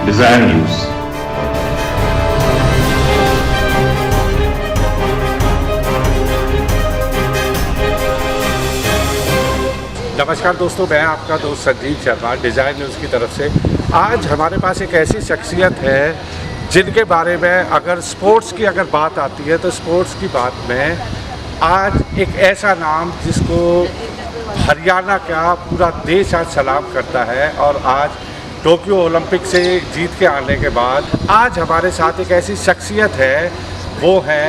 Dzire news. नमस्कार दोस्तों, मैं आपका दोस्त संजीव शर्मा डिजायर न्यूज़ की तरफ से। आज हमारे पास एक ऐसी शख्सियत है जिनके बारे में अगर स्पोर्ट्स की बात आती है तो स्पोर्ट्स की बात में आज एक ऐसा नाम जिसको हरियाणा का पूरा देश आज सलाम करता है। और आज टोक्यो ओलंपिक से जीत के आने के बाद आज हमारे साथ एक ऐसी शख्सियत है, वो है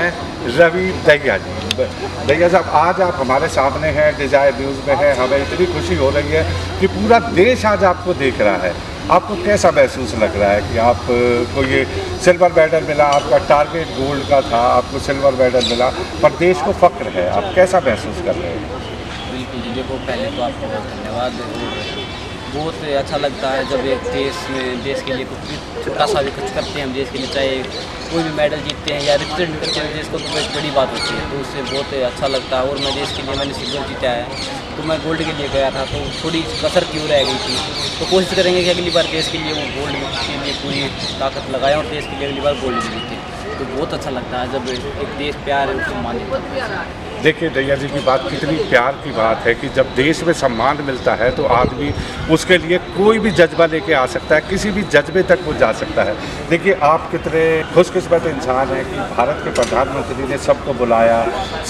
रवि दहिया जी। दहिया साहब, आज आप हमारे सामने हैं, डिजायर न्यूज़ में हैं। हमें इतनी खुशी हो रही है कि पूरा देश आज आपको देख रहा है। आपको कैसा महसूस लग रहा है कि आपको ये सिल्वर मेडल मिला? आपका टारगेट गोल्ड का था, आपको सिल्वर मेडल मिला, पर देश को फ़ख्र है। आप कैसा महसूस कर रहे हैं? बिल्कुल जी, देखो पहले तो आपको बहुत धन्यवाद। बहुत अच्छा लगता है जब एक देश के लिए कुछ भी छोटा सा भी कुछ करते हैं हम देश के लिए, चाहे कोई भी मेडल जीतते हैं या रिप्रेजेंट करते हैं देश को, तो एक बड़ी बात होती है। तो उससे बहुत अच्छा लगता है। और मैं देश के लिए मैंने सिल्वर जीता है, तो मैं गोल्ड के लिए गया था, तो थोड़ी कसर क्यों रह गई थी। तो कोशिश करेंगे कि अगली बार देश के लिए वो गोल्ड के लिए पूरी ताकत लगाएं और देश के लिए अगली बार गोल्ड जीतें। तो बहुत अच्छा लगता है जब एक देश प्यार है उसको मान देता है। देखिए दहिया जी की बात कितनी प्यार की बात है कि जब देश में सम्मान मिलता है तो आदमी उसके लिए कोई भी जज्बा लेके आ सकता है, किसी भी जज्बे तक वो जा सकता है। देखिए आप कितने खुशकिस्मत इंसान हैं कि भारत के प्रधानमंत्री ने सबको बुलाया,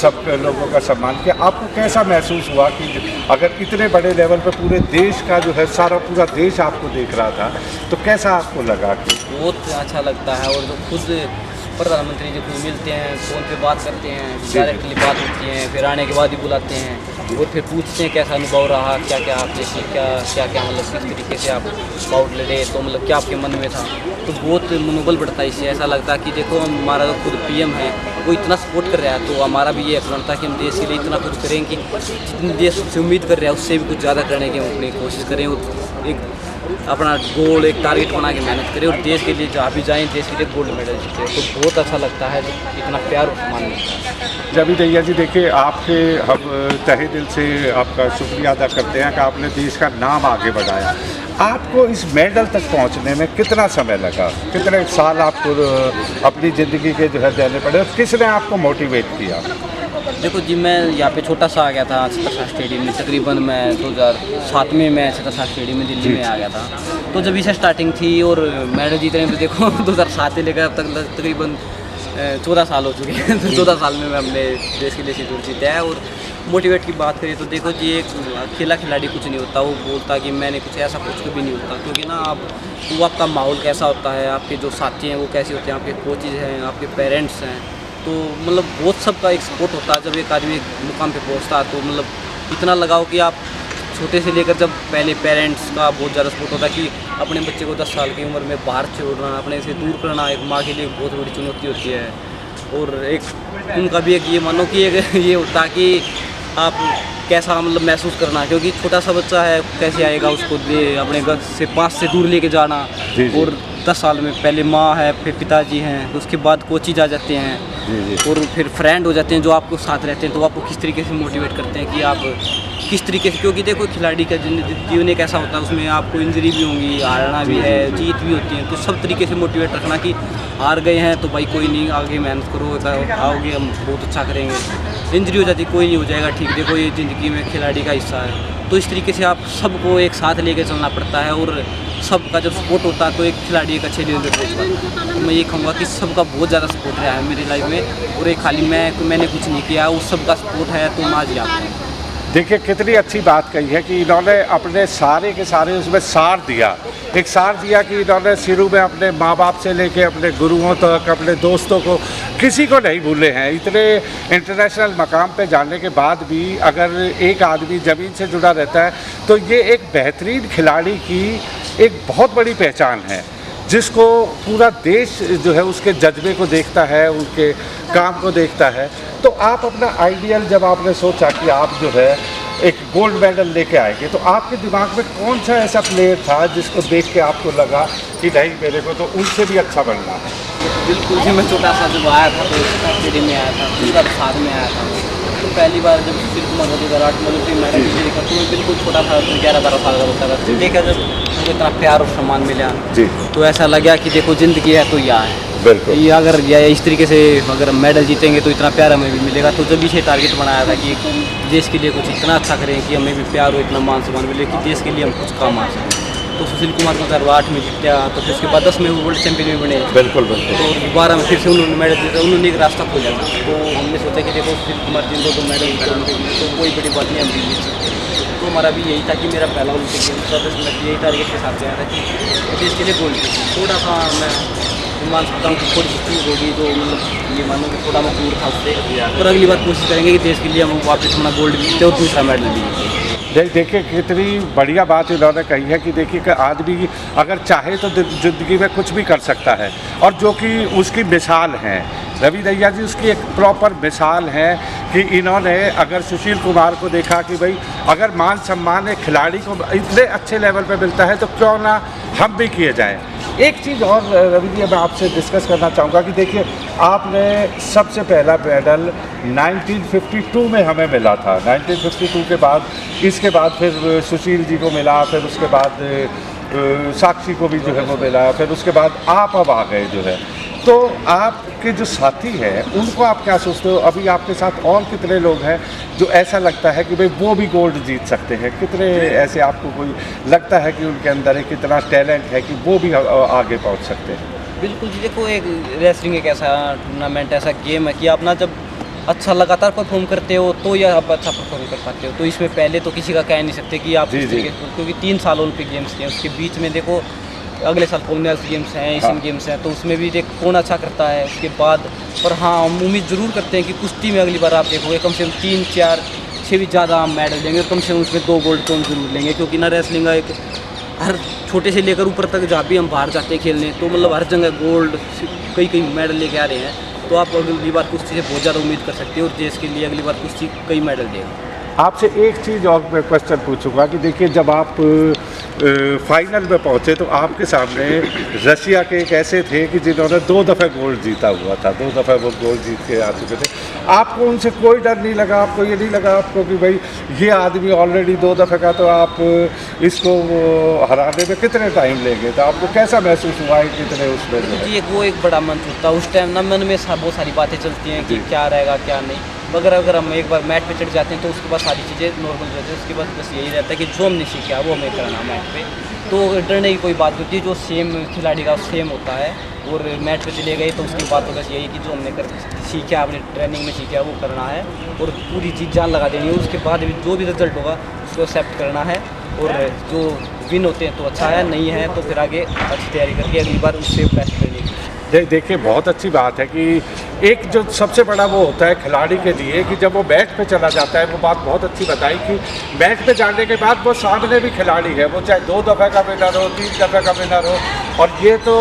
सब लोगों का सम्मान किया। आपको कैसा महसूस हुआ कि अगर इतने बड़े लेवल पर पूरे देश का जो है पूरा देश आपको देख रहा था, तो कैसा आपको लगा? कि बहुत अच्छा लगता है। और जो खुद प्रधानमंत्री जी खुद मिलते हैं, फ़ोन पे बात करते हैं, डायरेक्टली बात होती है, फिर आने के बाद ही बुलाते हैं और फिर पूछते हैं कैसा अनुभव रहा, क्या क्या आपने सीखा, क्या क्या मतलब किस तरीके से आप बाउट लड़े, तो मतलब क्या आपके मन में था। तो बहुत मनोबल बढ़ता है इससे। ऐसा लगता है कि देखो हमारा जो खुद पीएम है वो इतना सपोर्ट कर रहा है, तो हमारा भी ये बनता है कि हम देश के लिए इतना कुछ करें कि जितनी देश से उम्मीद कर रहा है उससे भी कुछ ज़्यादा करने की हम अपनी कोशिश करें और एक अपना गोल एक टारगेट बना के मेहनत करें और देश के लिए जहाँ भी जाएँ देश के लिए गोल्ड मेडल जीते। तो बहुत अच्छा लगता है इतना प्यार मान मिलता है। जब दहिया जी देखिए, आपके हम तहे दिल से आपका शुक्रिया अदा करते हैं कि आपने देश का नाम आगे बढ़ाया। आपको इस मेडल तक पहुंचने में कितना समय लगा? कितने साल आपको अपनी ज़िंदगी के जो है देने पड़े? किसने आपको मोटिवेट किया? देखो जी, मैं यहाँ पे छोटा सा आ गया था छत्रसाल स्टेडियम में। तकरीबन मैं 2007 में मैं छत्रसाल स्टेडियम में दिल्ली में आ गया था। तो जब इसे स्टार्टिंग थी और मेडल जीतने में देखो 2007 से लेकर अब तक तकरीबन 14 साल हो चुके हैं। तो 14 साल में मैं अपने देश के लिए सिल्वर जीता है। और मोटिवेट की बात करें तो देखो जी, एक अकेला खिलाड़ी कुछ नहीं होता। वो बोलता कि मैंने कुछ ऐसा कुछ भी नहीं होता, क्योंकि ना आप वो आपका माहौल कैसा होता है, आपके जो साथी हैं वो कैसे होते हैं, आपके कोचेज़ हैं, आपके पेरेंट्स हैं, तो मतलब बहुत सबका एक सपोर्ट होता है। जब एक आदमी एक मुकाम पे पहुंचता है तो मतलब इतना लगाओ कि आप छोटे से लेकर जब पहले पेरेंट्स का बहुत ज़्यादा सपोर्ट होता है कि अपने बच्चे को 10 साल की उम्र में बाहर छोड़ना, अपने से दूर करना एक माँ के लिए बहुत बड़ी चुनौती होती है। और एक उनका भी एक ये मानो कि एक ये होता है कि आप कैसा मतलब महसूस करना, क्योंकि छोटा सा बच्चा है कैसे आएगा उसको अपने घर से 5 से दूर लेके जाना। और 10 साल में पहले माँ है, फिर पिताजी हैं, उसके बाद कोचेज आ जाते हैं और फिर फ्रेंड हो जाते हैं जो आपको साथ रहते हैं। तो आपको किस तरीके से मोटिवेट करते हैं कि आप किस तरीके से, क्योंकि देखो खिलाड़ी का जीवन एक ऐसा होता है उसमें आपको इंजरी भी होंगी, हारना भी है, जीत भी होती है। तो सब तरीके से मोटिवेट रखना कि हार गए हैं तो भाई कोई नहीं, आगे मेहनत करो, आओगे हम बहुत अच्छा करेंगे। इंजरी हो जाती कोई नहीं, हो जाएगा ठीक, देखो ये ज़िंदगी में खिलाड़ी का हिस्सा है। तो इस तरीके से आप सबको एक साथ लेके चलना पड़ता है और सबका जब सपोर्ट होता है तो एक खिलाड़ी एक अच्छे लेवल पे पहुँच पाता है। तो मैं ये कहूँगा कि सबका बहुत ज़्यादा सपोर्ट रहा है मेरी लाइफ में। और एक खाली मैंने कुछ नहीं किया, उस सबका सपोर्ट है तो मैं आज यहाँ पे। देखिए कितनी अच्छी बात कही है कि इन्होंने अपने सारे के सारे उसमें सार दिया। एक सार दिया कि इन्होंने शुरू में अपने माँ बाप से लेके अपने गुरुओं तक, अपने दोस्तों को, किसी को नहीं भूले हैं। इतने इंटरनेशनल मकाम पे जाने के बाद भी अगर एक आदमी ज़मीन से जुड़ा रहता है तो ये एक बेहतरीन खिलाड़ी की एक बहुत बड़ी पहचान है, जिसको पूरा देश जो है उसके जज्बे को देखता है, उनके काम को देखता है। तो आप अपना आइडियल जब आपने सोचा कि आप जो है एक गोल्ड मेडल लेके आएंगे, तो आपके दिमाग में कौन सा ऐसा प्लेयर था जिसको देख के आपको लगा कि नहीं मेरे को तो उनसे भी अच्छा बनना है? बिल्कुल जी, मैं छोटा सा जब आया था तो स्टेडियम में आया था, 2007 में आया था। देखो पहली बार जब सुशील कुमार का 2008 में ओलंपिक मेडल जीता तो मैं बिल्कुल छोटा था, 11-12 साल का होता था। देखा जब मुझे इतना प्यार और सम्मान मिला जी तो ऐसा लगा कि देखो ज़िंदगी है तो यह है, बिल्कुल ये अगर या इस तरीके से अगर मेडल जीतेंगे तो इतना प्यार हमें भी मिलेगा। तो जब इसे टारगेट बनाया था कि देश के लिए कुछ इतना अच्छा करें कि हमें भी प्यार हो, इतना मान सम्मान मिले कि देश के लिए हम कुछ काम आ सकें। तो सुशील कुमार 2008 में जीता, तो फिर उसके बाद 10 में वो वर्ल्ड चैंपियन भी बने, बिल्कुल बिल्कुल तो 12 में फिर से उन्होंने मेडल जीता, उन्होंने एक रास्ता खोजा था। तो हमने सोचा कि देखो सुशील कुमार जिनको तो मेडल तो कोई बड़ी बात नहीं, हम भी जीत सकते। तो हमारा भी यही था कि मेरा पहला ओलंपिक गेम 14 में यही टारगेट के साथ गया था कि देश के लिए गोल्ड। थोड़ा सा मैं मान सकता हूँ कि थोड़ी सी चीज़ होगी जो मतलब ये मानो कि थोड़ा मैं दूर था उससे, पर अगली बार कोशिश करेंगे कि देश के लिए हम वापस अपना गोल्ड जीते और दूसरा मेडल भी जीते। देखिए कितनी बढ़िया बात इन्होंने कही है कि देखिए कि आदमी अगर चाहे तो ज़िंदगी में कुछ भी कर सकता है, और जो कि उसकी मिसाल हैं रवि दहिया जी, उसकी एक प्रॉपर मिसाल है कि इन्होंने अगर सुशील कुमार को देखा कि भाई अगर मान सम्मान एक खिलाड़ी को इतने अच्छे लेवल पे मिलता है तो क्यों ना हम भी किए जाएं। एक चीज़ और रवि जी मैं आपसे डिस्कस करना चाहूँगा कि देखिए आपने सबसे पहला मेडल 1952 में हमें मिला था, 1952 के बाद इसके बाद फिर सुशील जी को मिला, फिर उसके बाद साक्षी को भी जो है वो मिला, फिर उसके बाद आप अब आ गए जो है। तो आपके जो साथी हैं उनको आप क्या सोचते हो, अभी आपके साथ और कितने लोग हैं जो ऐसा लगता है कि भाई वो भी गोल्ड जीत सकते हैं? कितने ऐसे आपको कोई लगता है कि उनके अंदर एक कितना टैलेंट है कि वो भी आगे पहुंच सकते हैं? बिल्कुल जी, देखो एक रेसलिंग एक ऐसा टूर्नामेंट ऐसा गेम है कि आप ना जब अच्छा लगातार परफॉर्म करते हो तो या आप अच्छा परफॉर्म कर पाते हो। तो इसमें पहले तो किसी का कह नहीं सकते कि आप जी, जी। क्योंकि 3 साल ओलंपिक गेम्स के हैं, उसके बीच में देखो अगले साल कॉमनवेल्थ गेम्स हैं, एशियन गेम्स हैं, तो उसमें भी देख कौन अच्छा करता है उसके बाद। पर हाँ, हम उम्मीद ज़रूर करते हैं कि कुश्ती में अगली बार आप देखोगे कम से कम 3, 4, 6 भी ज़्यादा हम मेडल लेंगे, और कम से कम उसमें 2 गोल्ड तो हम जरूर लेंगे। क्योंकि ना रेसलिंग एक हर छोटे से लेकर ऊपर तक जहाँ भी हम बाहर जाते हैं खेलने, तो मतलब हर जगह गोल्ड कई मेडल लेके आ रहे हैं। तो आप अगली बार कुश्ती से बहुत ज़्यादा उम्मीद कर सकते हो और देश के लिए अगली बार कुश्ती कई मेडल देगा। आपसे एक चीज़ और मैं क्वेश्चन पूछूंगा कि देखिए जब आप फाइनल में पहुंचे तो आपके सामने रशिया के एक ऐसे थे कि जिन्होंने 2 दफ़े गोल्ड जीता हुआ था, 2 दफ़े वो गोल्ड जीत के आ चुके थे। आपको उनसे कोई डर नहीं लगा? आपको ये नहीं लगा आपको कि भाई ये आदमी ऑलरेडी 2 दफ़े का, तो आप इसको हराने में कितने टाइम लेंगे? तो आपको कैसा महसूस हुआ है कितने उसमें जो है? जी, वो एक बड़ा मंत्र होता है उस टाइम ना, मन में बहुत सारी बातें चलती हैं कि क्या रहेगा क्या नहीं, मगर अगर हम एक बार मैट पे चढ़ जाते हैं तो उसके बाद सारी चीज़ें नॉर्मल हो जाती है। उसके बाद बस यही रहता है कि जो हमने सीखा वो हमें करना मैट पे, तो डरने की कोई बात नहीं होती। जो सेम खिलाड़ी का सेम होता है और मैट पे चले गए तो उसके बाद तो बस यही कि जो हमने सीखा अपने ट्रेनिंग में सीखा वो करना है और पूरी चीज़ जान लगा देनी है। उसके बाद भी जो भी रिजल्ट होगा उसको एक्सेप्ट करना है, और जो विन होते हैं तो अच्छा है, नहीं है तो फिर आगे अच्छी तैयारी करके अगली बार उससे बेस्ट करनी है। देखिए बहुत अच्छी बात है कि एक जो सबसे बड़ा वो होता है खिलाड़ी के लिए कि जब वो मैट पे चला जाता है, वो बात बहुत अच्छी बताई कि मैट पे जाने के बाद वो सामने भी खिलाड़ी है, वो चाहे 2 दफ़े का विनर हो, 3 दफ़े का विनर हो, और ये तो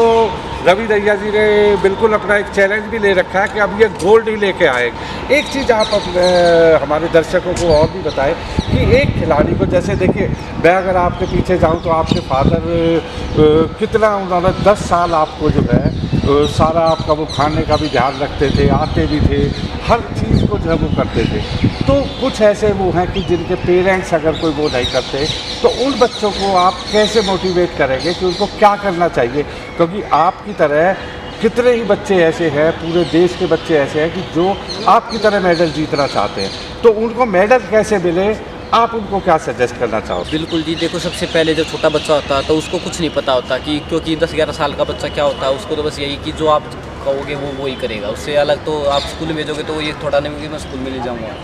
रवि दहिया जी ने बिल्कुल अपना एक चैलेंज भी ले रखा है कि अब ये गोल्ड ही लेके आएंगे। एक चीज़ आप अपने हमारे दर्शकों को और भी बताएं कि एक खिलाड़ी को, जैसे देखिए मैं अगर आपके पीछे जाऊं तो आपके फादर कितना उन्होंने 10 साल आपको जो है सारा आपका वो खाने का भी ध्यान रखते थे, आते भी थे, हर चीज़ को जो है वो करते थे। तो कुछ ऐसे वो हैं कि जिनके पेरेंट्स अगर कोई वो नहीं करते तो उन बच्चों को आप कैसे मोटिवेट करेंगे कि उनको क्या करना चाहिए? क्योंकि आपकी तरह कितने ही बच्चे ऐसे हैं, पूरे देश के बच्चे ऐसे हैं कि जो आपकी तरह मेडल जीतना चाहते हैं, तो उनको मेडल कैसे मिले, आप उनको क्या सजेस्ट करना चाहोगे? बिल्कुल जी, देखो सबसे पहले जो छोटा बच्चा होता है तो उसको कुछ नहीं पता होता कि क्योंकि 10-11 साल का बच्चा क्या होता है, उसको तो बस यही कि जो आप कहोगे वो ही करेगा। उससे अलग तो आप स्कूल में भेजोगे तो ये थोड़ा नहीं कि मैं स्कूल में ले जाऊँगा।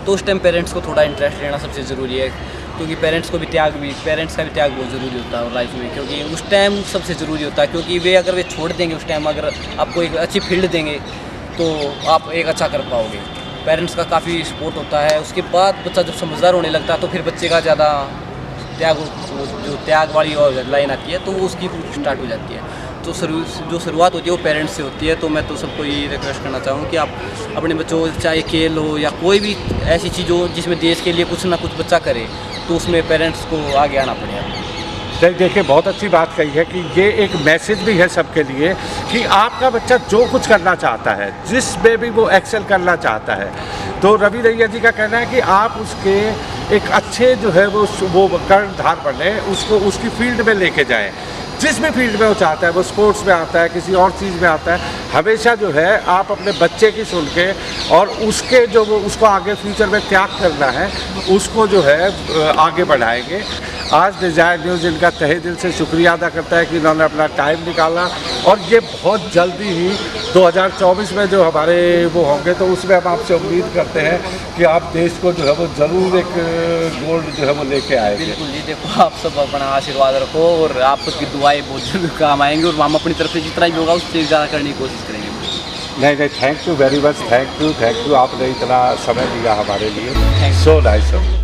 तो उस टाइम पेरेंट्स को थोड़ा इंटरेस्ट लेना सबसे ज़रूरी है, क्योंकि पेरेंट्स का भी त्याग बहुत ज़रूरी होता है लाइफ में, क्योंकि उस टाइम सबसे ज़रूरी होता है। क्योंकि वे अगर वे छोड़ देंगे उस टाइम, अगर आपको एक अच्छी फील्ड देंगे तो आप एक अच्छा कर पाओगे। पेरेंट्स का काफ़ी सपोर्ट होता है। उसके बाद बच्चा जब समझदार होने लगता है तो फिर बच्चे का ज़्यादा त्याग वाली और लाइन आती है तो वो उसकी स्टार्ट हो जाती है। तो जो शुरुआत होती है वो पेरेंट्स से होती है। तो मैं तो सबको यही रिक्वेस्ट करना चाहूँ कि आप अपने बच्चों, चाहे खेल हो या कोई भी ऐसी चीज़ हो जिसमें देश के लिए कुछ ना कुछ बच्चा करे, तो उसमें पेरेंट्स को आगे आना पड़ेगा। देखिए बहुत अच्छी बात कही है कि ये एक मैसेज भी है सबके लिए कि आपका बच्चा जो कुछ करना चाहता है, जिसमें भी वो एक्सेल करना चाहता है, तो रवि रैया जी का कहना है कि आप उसके एक अच्छे जो है वो कर्णधार बने, उसको उसकी फील्ड में लेके जाएं। जिस भी फील्ड में वो चाहता है, वो स्पोर्ट्स में आता है, किसी और चीज़ में आता है, हमेशा जो है आप अपने बच्चे की सुन के और उसके जो वो उसको आगे फ्यूचर में त्याग करना है, उसको जो है आगे बढ़ाएंगे। आज डिज़ायर न्यूज़ इनका तहे दिल से शुक्रिया अदा करता है कि इन्होंने अपना टाइम निकाला और ये बहुत जल्दी ही 2024 में जो हमारे वो होंगे तो उसमें हम आपसे उम्मीद करते हैं कि आप देश को जो है वो ज़रूर एक गोल्ड जो है वो लेके आएंगे। बिल्कुल जी, देखो आप सब अपना आशीर्वाद रखो और आप सबकी दुआएं बहुत जरूर काम आएंगी और हम अपनी तरफ से जितना भी होगा उससे ज़्यादा करने की कोशिश करेंगे। नहीं, thank you very much, thank you, आपने इतना समय दिया हमारे लिए। Thank you. So nice.